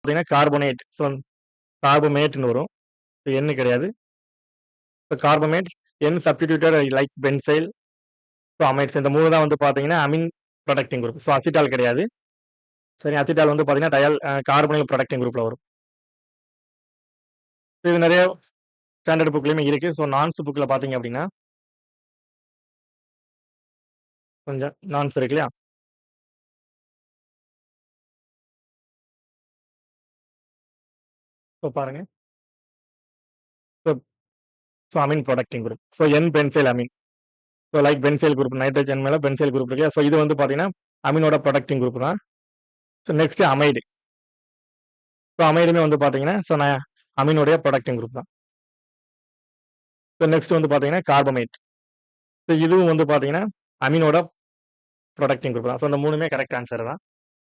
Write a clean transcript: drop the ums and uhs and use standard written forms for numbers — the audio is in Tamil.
பார்த்தீங்கன்னா கார்பனேட். ஸோ கார்பமேட்ன்னு வரும். என் கிடையாது. So carbamates, N substituted like benzyl, so amides இந்த 3 தான் வந்து பார்த்தீங்கன்னா amine protecting group. So acetal கிடையாது. சரி, அசிட்டால் வந்து பார்த்தீங்கன்னா கார்பனைல் ப்ரொடக்டிங் குரூப்ல வரும். இது நிறைய ஸ்டாண்டர்ட் புக்லயுமே இருக்கு. ஸோ நான்ஸ் புக்ல பார்த்தீங்க அப்படின்னா கொஞ்சம் நான்ஸ் இருக்கு இல்லையா? ஸோ பாருங்க. So so amine protecting group. So N benzyl amine. So like benzyl group, nitrogen மேல பென்சைல் குரூப் இருக்கு. ஸோ இது வந்து பார்த்தீங்கன்னா அமீனோட ப்ரொடக்டிங் குரூப் தான். So next amide. ஸோ அமைடுமே வந்து பார்த்தீங்கன்னா ஸோ நான் அமீனுடைய ப்ரொடக்டிங் குரூப் தான். ஸோ நெக்ஸ்ட் வந்து பார்த்தீங்கன்னா கார்பமேட். ஸோ இதுவும் வந்து பார்த்தீங்கன்னா அமீனோட ப்ரொடக்டிங் குரூப் தான். ஸோ இந்த 3மே கரெக்ட் ஆன்சர் தான்.